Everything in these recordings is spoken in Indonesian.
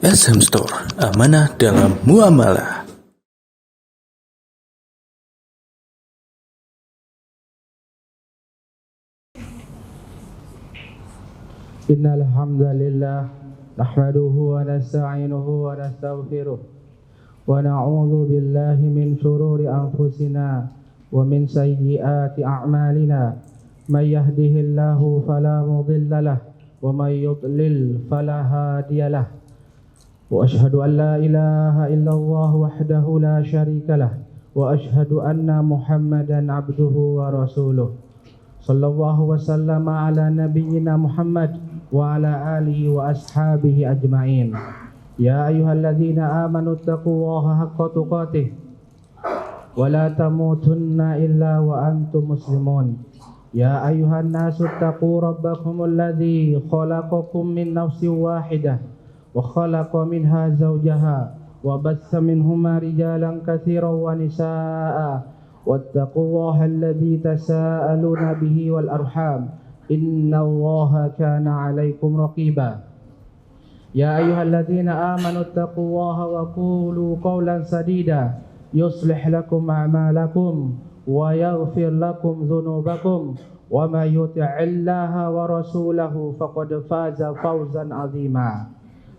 SM Store, amanah dalam muamalah. Innal hamdalillah nahmaduhu wa nasta'inuhu wa nastaghfiruh wa na'udzu billahi min shururi anfusina wa min sayyiati a'malina. May yahdihillahu fala mudilla lahu wa may yudlil fala hadiya lahu. Wa ashhadu an la ilaha illallah wahdahu la syarika lahu wa ashhadu anna Muhammadan abduhu wa rasuluh. Sallallahu wa sallama ala nabiyyina Muhammad wa ala alihi wa ashabihi ajma'in. Ya ayyuhalladzina amanu taqullaha haqqa tuqatih wa la tamutunna illa wa antum muslimun. Ya ayyuhan nasu taqu rabbakumul ladzi khalaqakum min nafsin wahidah wa khalaqa minha zawjaha wa bassa minhuma rijalan katsiran wa nisaa'a wattaqullaha alladzi tasaaluna bihi wal arham innallaha kana 'alaikum raqiba. Ya ayyuhalladzina amanu taqullaha wa qulu qawlan sadida yuslih lakum a'malakum wa yaghfir lakum dhunubakum wa may yuti'illaha wa rasulahu faqad faza fawzan 'azima.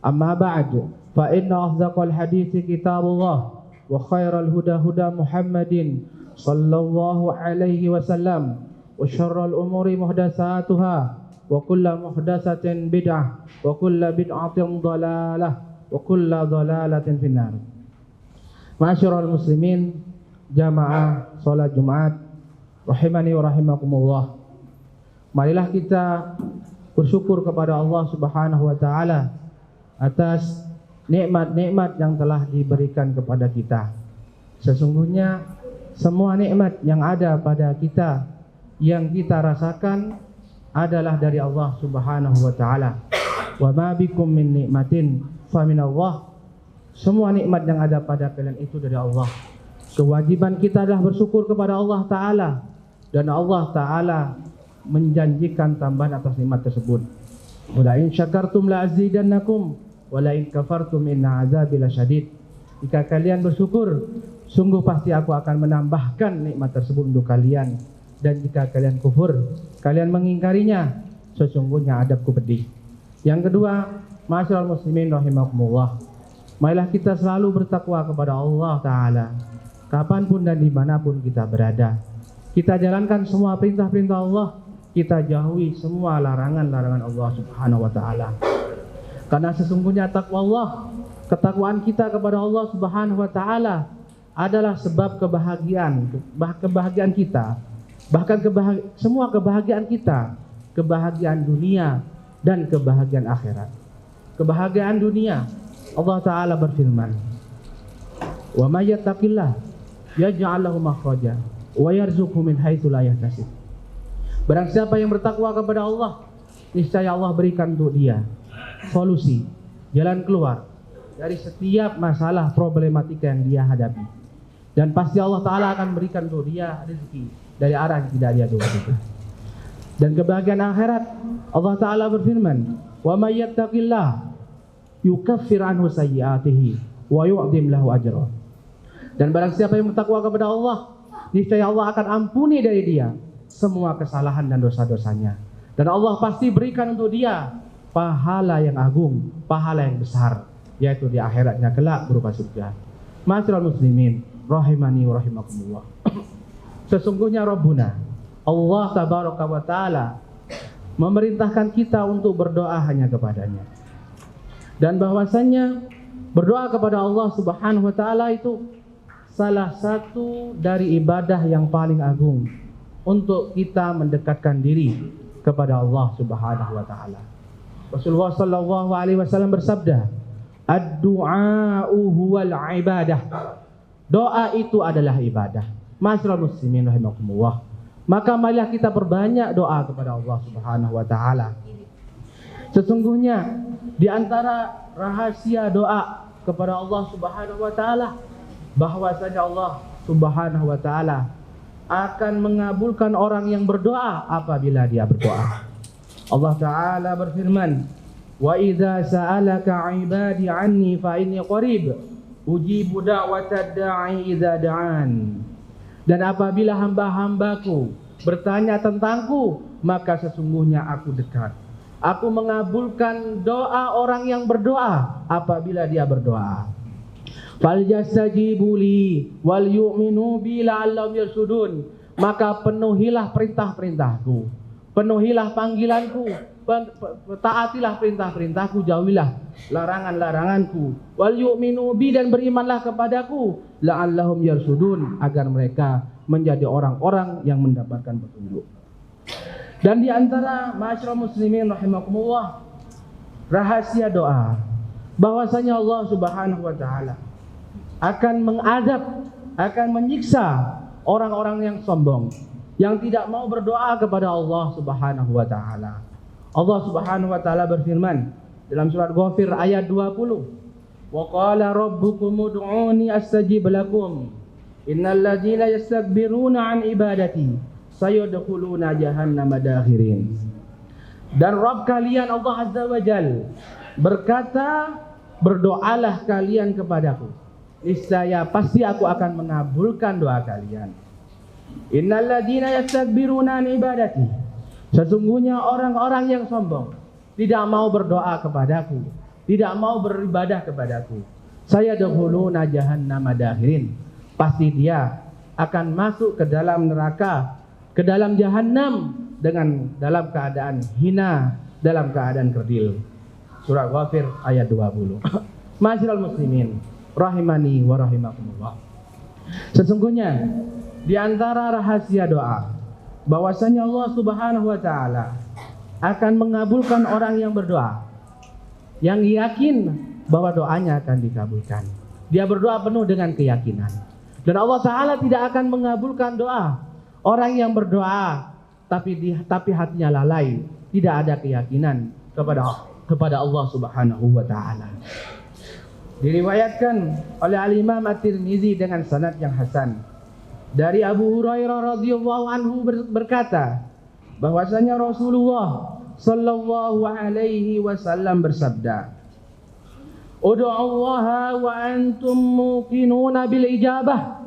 Amma ba'd, fa inna asdaqal hadithi kitabullah wa khairal huda huda Muhammadin sallallahu alaihi wasallam wa syarral umuri muhdatsatuha wa kullu muhdatsatin bid'ah wa kullu bid'atin dhalalah wa kullu dhalalatin finnar. Ma'asyiral muslimin, jamaah salat Jumat rahimani wa rahimakumullah. Marilah kita bersyukur kepada Allah Subhanahu wa taala atas nikmat-nikmat yang telah diberikan kepada kita. Sesungguhnya semua nikmat yang ada pada kita, yang kita rasakan adalah dari Allah Subhanahu wa taala. Wa ma bikum min nikmatin fa min Allah. Semua nikmat yang ada pada kalian itu dari Allah. Kewajiban kita adalah bersyukur kepada Allah taala, dan Allah taala menjanjikan tambahan atas nikmat tersebut. Wa la in syakartum la azidannakum wa la in kafartum inna azabi lasyadid. Jika kalian bersyukur, sungguh pasti aku akan menambahkan nikmat tersebut untuk kalian. Dan jika kalian kufur, kalian mengingkarinya, sesungguhnya adabku pedih. Yang kedua, ma'asyiral muslimin rahimakumullah, marilah kita selalu bertakwa kepada Allah Ta'ala, kapanpun dan dimanapun kita berada. Kita jalankan semua perintah-perintah Allah, kita jauhi semua larangan-larangan Allah Subhanahu wa Ta'ala. Karena sesungguhnya takwa Allah, ketakwaan kita kepada Allah Subhanahu wa Ta'ala adalah sebab kebahagiaan kita, bahkan semua kebahagiaan kita, kebahagiaan dunia dan kebahagiaan akhirat. Kebahagiaan dunia, Allah Ta'ala berfirman, wa may yattaqillah yaj'al lahu makhraja wa yarzuqhu min haitsu la yahtasib. Barang siapa yang bertakwa kepada Allah, niscaya Allah berikan untuk dia solusi, jalan keluar dari setiap masalah problematika yang dia hadapi. Dan pasti Allah Ta'ala akan berikan untuk dia rezeki dari arah yang tidak dia duga. Dan kebahagiaan akhirat, Allah Ta'ala berfirman, wa may yattaqillah yukaffir anhu sayyi'atihi wa yu'dhim lahu ajra. Dan barang siapa yang bertakwa kepada Allah, niscaya Allah akan ampuni dari dia semua kesalahan dan dosa-dosanya. Dan Allah pasti berikan untuk dia pahala yang agung, pahala yang besar, yaitu di akhiratnya kelak berupa surga. Ma'asyiral muslimin rahimani wa rahimakumullah. Sesungguhnya Rabbuna Allah tabaraka wa taala memerintahkan kita untuk berdoa hanya kepadanya. Dan bahwasanya berdoa kepada Allah Subhanahu wa taala itu salah satu dari ibadah yang paling agung untuk kita mendekatkan diri kepada Allah Subhanahu wa taala. Rasulullah sallallahu alaihi wasallam bersabda, ad-du'a'u huwal ibadah. Doa itu adalah ibadah. Ma'asyiral muslimin rahimakumullah. Maka marilah kita perbanyak doa kepada Allah Subhanahu wa taala. Sesungguhnya di antara rahasia doa kepada Allah Subhanahu wa taala, bahwasanya Allah Subhanahu wa taala akan mengabulkan orang yang berdoa apabila dia berdoa. Allah Ta'ala berfirman, Wa idza sa'alaka 'ibadi 'anni fa inni qarib ujibu da'watad da'i idza da'an. Dan apabila hamba-hambaku bertanya tentangku, maka sesungguhnya aku dekat. Aku mengabulkan doa orang yang berdoa apabila dia berdoa. Falyastajibu li wal yu'minu bi la'allahum yarsudun. Maka penuhilah perintah-perintahku, penuhilah panggilanku, taatilah perintah-perintahku, jauhilah larangan-laranganku. Wal yu'minu bi, dan berimanlah kepadaku, la'allahum yarsudun, agar mereka menjadi orang-orang yang mendapatkan petunjuk. Dan di antara ma'asyiral muslimin rahimakumullah, rahasia doa bahwasanya Allah Subhanahu wa taala akan mengadab, akan menyiksa orang-orang yang sombong, yang tidak mau berdoa kepada Allah Subhanahu wa taala. Allah Subhanahu wa taala berfirman dalam surat Ghafir ayat 20, "Wa qala rabbukum ud'uni astajib lakum. Innal ladzina yastakbiruna 'an ibadati sayadkhuluna jahannama dakhirin." Dan Rabb kalian Allah Azza wa Jalla berkata, berdoalah kalian kepadaku, niscaya pasti aku akan mengabulkan doa kalian. Innal ladzina yastakbiruna 'an ibadati, sesungguhnya orang-orang yang sombong, tidak mau berdoa kepadaku, tidak mau beribadah kepadaku, sayadkhuluna jahannama dakhirin, pasti dia akan masuk ke dalam neraka, ke dalam jahanam dalam keadaan hina, dalam keadaan kerdil. Surah Ghafir ayat 20. Ma'asyiral muslimin rahimani wa rahimakumullah. Sesungguhnya di antara rahasia doa bahwasanya Allah Subhanahu wa taala akan mengabulkan orang yang berdoa, yang yakin bahwa doanya akan dikabulkan. Dia berdoa penuh dengan keyakinan. Dan Allah taala tidak akan mengabulkan doa orang yang berdoa tapi hatinya lalai, tidak ada keyakinan kepada Allah Subhanahu wa taala. Diriwayatkan oleh Al-Imam At-Tirmizi dengan sanad yang hasan dari Abu Hurairah radhiyallahu anhu berkata bahwasanya Rasulullah sallallahu alaihi wasallam bersabda, "Ud'ullaha wa antum muqinuna bil ijabah."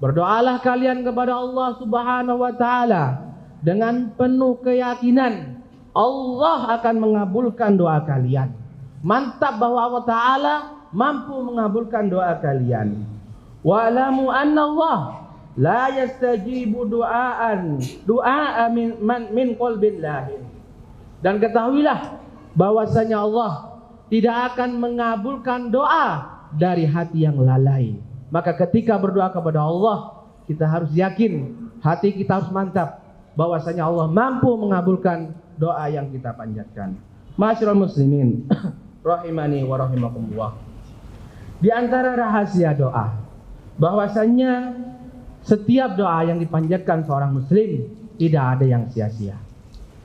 Berdoalah kalian kepada Allah Subhanahu wa taala dengan penuh keyakinan Allah akan mengabulkan doa kalian. Mantap bahwa Allah taala mampu mengabulkan doa kalian. Wa'lamu anna Allah la yastajibu du'a min qalbin lahin. Dan ketahuilah bahwasanya Allah tidak akan mengabulkan doa dari hati yang lalai. Maka ketika berdoa kepada Allah, kita harus yakin, hati kita harus mantap bahwasanya Allah mampu mengabulkan doa yang kita panjatkan. Ma'asyiral muslimin rahimani wa rahimakumullah. Di antara rahasia doa bahwasanya setiap doa yang dipanjatkan seorang muslim tidak ada yang sia-sia.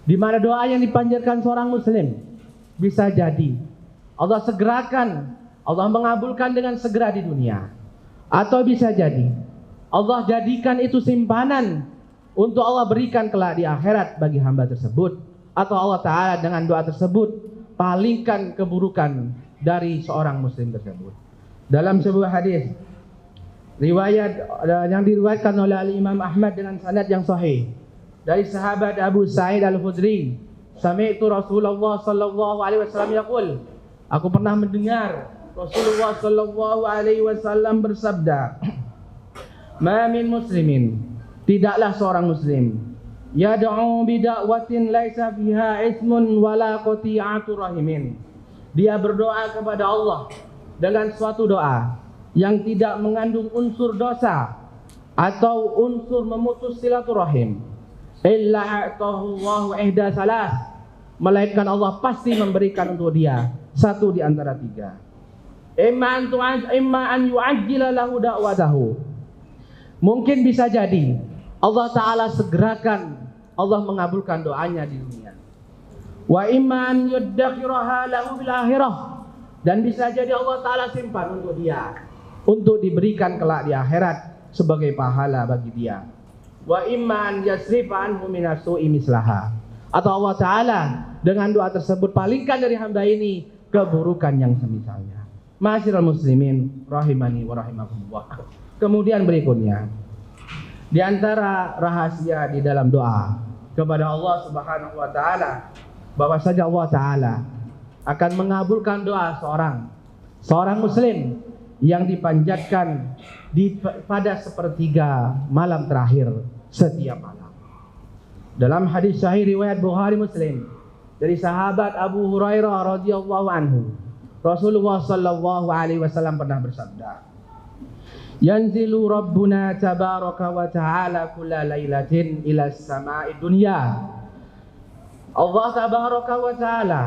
Di mana doa yang dipanjatkan seorang muslim bisa jadi Allah segerakan, Allah mengabulkan dengan segera di dunia, atau bisa jadi Allah jadikan itu simpanan untuk Allah berikan kelak di akhirat bagi hamba tersebut, atau Allah Ta'ala dengan doa tersebut palingkan keburukan dari seorang muslim tersebut. Dalam sebuah hadis riwayat yang diriwayatkan oleh Al-Imam Ahmad dengan sanad yang sahih dari sahabat Abu Sa'id Al-Khudri, sami'tu Rasulullah sallallahu alaihi wasallam yaqul, aku pernah mendengar Rasulullah sallallahu alaihi wasallam bersabda, ma min muslimin, tidaklah seorang muslim yad'u bi da'watin laisa fiha ismun wala qati'atu rahimin, dia berdoa kepada Allah dengan suatu doa yang tidak mengandung unsur dosa atau unsur memutus silaturahim, illa a'tahu Allahu ihda salas, melainkan Allah pasti memberikan untuk dia satu di antara tiga. Imma an yu'ajjila lahu da'watahu, mungkin bisa jadi Allah Ta'ala segerakan, Allah mengabulkan doanya di dunia. Wa imma an yuddakhiraha lahu bil akhirah, dan bisa jadi Allah Ta'ala simpan untuk dia, untuk diberikan kelak di akhirat sebagai pahala bagi dia. Wa imma an yasrifa anhu minasu'i mislaha, atau Allah Ta'ala dengan doa tersebut palingkan dari hamba ini keburukan yang semisalnya. Ma'asyiral muslimin rahimani wa rahimakumullah. Kemudian berikutnya, di antara rahasia di dalam doa kepada Allah Subhanahu wa taala, bahwasanya Allah taala akan mengabulkan doa seorang muslim yang dipanjatkan pada sepertiga malam terakhir setiap malam. Dalam hadis sahih riwayat Bukhari Muslim dari sahabat Abu Hurairah radhiyallahu anhu, Rasulullah sallallahu alaihi wasallam pernah bersabda, "Yanzilu Rabbuna tabaraka wa ta'ala kulla lailatin ila samai dunya." Allah tabaraka wa ta'ala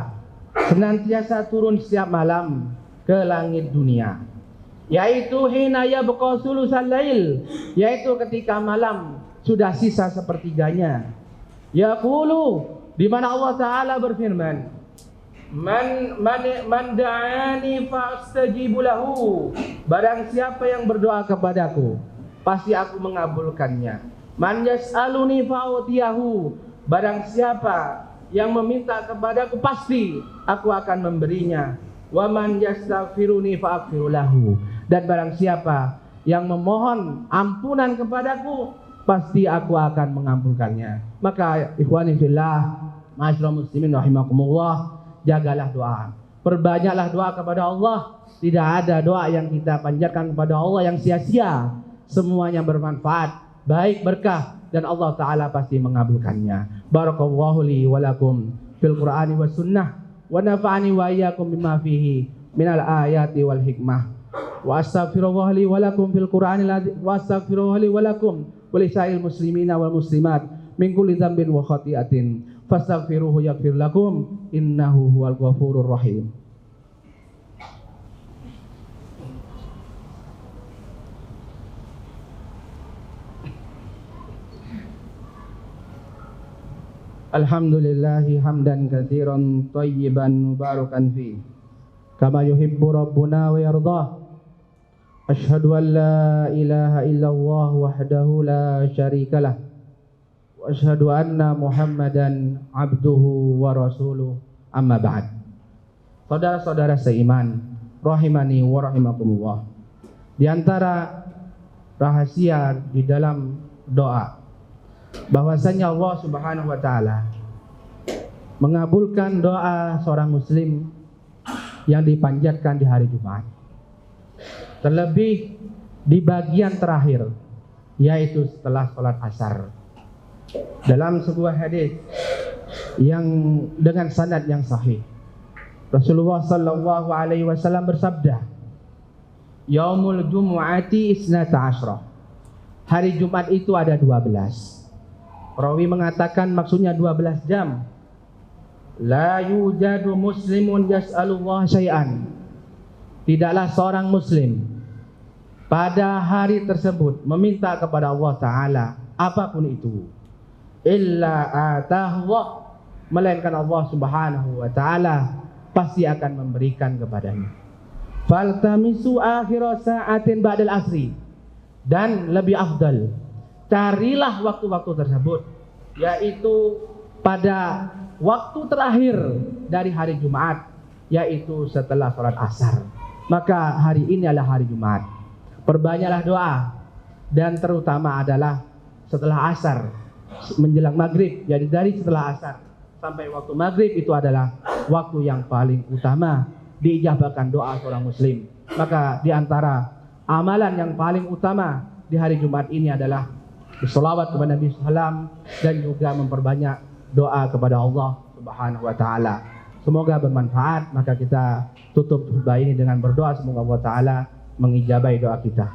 senantiasa turun setiap malam ke langit dunia, yaitu hina yabqa sulusal lail, yaitu ketika malam sudah sisa sepertiganya. Yaqulu, di mana Allah taala berfirman, Man da'ani fa'astajibu lahu. Barang siapa yang berdoa kepadaku, pasti aku mengabulkannya. Man yas'aluni fa'utiyahu. Barang siapa yang meminta kepadaku, pasti aku akan memberinya. Wa man yastaghfiruni fa'aghfiru lahu. Dan barang siapa yang memohon ampunan kepadaku, pasti aku akan mengampunkannya. Maka ikhwani fillah, ma'asyiral muslimin rahimakumullah, jagalah doa, perbanyaklah doa kepada Allah. Tidak ada doa yang kita panjatkan kepada Allah yang sia-sia, semuanya bermanfaat, baik, berkah, dan Allah Ta'ala pasti mengabulkannya. Barakallahu li walakum fil Qur'ani was sunnah, wa nafa'ani wa iyyakum bima fihi minal ayati wal hikmah, wa astaghfirullah li walakum fil Qur'ani wa astaghfirullah li walakum wa lisa'il muslimina wal muslimat min kulli dzambin wa khati'atin fastaghfiruhu yaghfir lakum innahu huwal ghafurur rahim. Alhamdulillahi hamdan katsiran thayyiban mubarakan fi kama yuhibbu rabbuna wa yardah. Asyhadu an la ilaha illallah wahdahu la syarikalah wa asyhadu anna Muhammadan abduhu wa rasuluh, amma ba'd. Saudara-saudara seiman rahimani wa rahimakumullah, di antara rahasia di dalam doa bahwasanya Allah Subhanahu wa taala mengabulkan doa seorang muslim yang dipanjatkan di hari Jumat, terlebih di bagian terakhir, yaitu setelah sholat asar. Dalam sebuah hadis yang dengan sanad yang sahih, Rasulullah sallallahu alaihi wasallam bersabda, "Yaumul jumu'ati isnata asyrah." Hari Jumat itu ada 12. Rawi mengatakan maksudnya 12 jam. La yujadu muslimun yas'alullah syai'an. Tidaklah seorang muslim pada hari tersebut meminta kepada Allah Ta'ala apapun itu, illa atahullah, melainkan Allah Subhanahu wa Ta'ala pasti akan memberikan kepadanya. Faltamisu akhira sa'atin ba'dal asri, dan lebih afdal, carilah waktu-waktu tersebut, yaitu pada waktu terakhir dari hari Jumat, yaitu setelah sholat asar. Maka hari ini adalah hari Jumat. Perbanyaklah doa, dan terutama adalah setelah asar menjelang maghrib. Jadi dari setelah asar sampai waktu maghrib itu adalah waktu yang paling utama diijabahkan doa seorang muslim. Maka di antara amalan yang paling utama di hari Jumat ini adalah bersolawat kepada Nabi SAW dan juga memperbanyak doa kepada Allah Subhanahu wa Ta'ala. Semoga bermanfaat. Maka kita tutup khutbah ini dengan berdoa, semoga Allah Ta'ala mengijabai doa kita.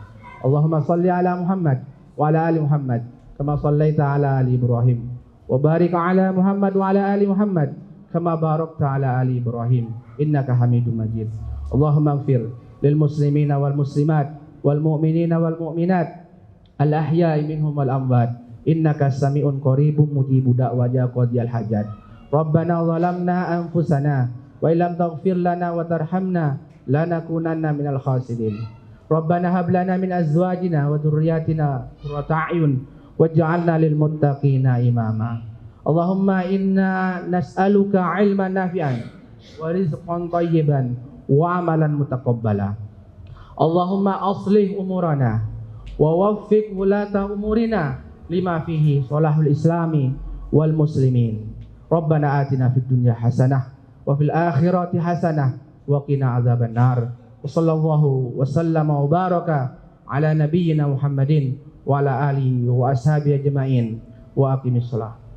Allahumma salli ala Muhammad wa ala ali Muhammad kama sallaita ala ali Ibrahim, wa barik ala Muhammad wa ala ali Muhammad kama barakta ala ali Ibrahim innaka Hamidum Majid. Allahumma ighfir lil muslimina wal muslimat wal mu'minina wal mu'minat al ahya'i minhum wal amwat innaka sami'un qaribun mujibud da'wati qadiyal hajat. Rabbana zalamna anfusana wa illam taghfir lana wa tarhamna lanakunanna minal khasirin. Rabbana hab lana min azwajina wa dhurriyyatina qurrata a'yun waj'alna lil muttaqina imama. Allahumma inna nas'aluka ilman nafi'an wa rizqan thayyiban wa amalan mutaqabbala. Allahumma aslih umurana wa waffiq wulata umurina lima fihi salahul islami wal muslimin. Rabbana atina fid dunya hasanah wa fil akhirati hasanah wa qina adzaban nar. Wassallallahu wasallama wa baraka ala nabiyyina Muhammadin wa ala alihi wa ashabihi ajma'in wa aqimis shalah.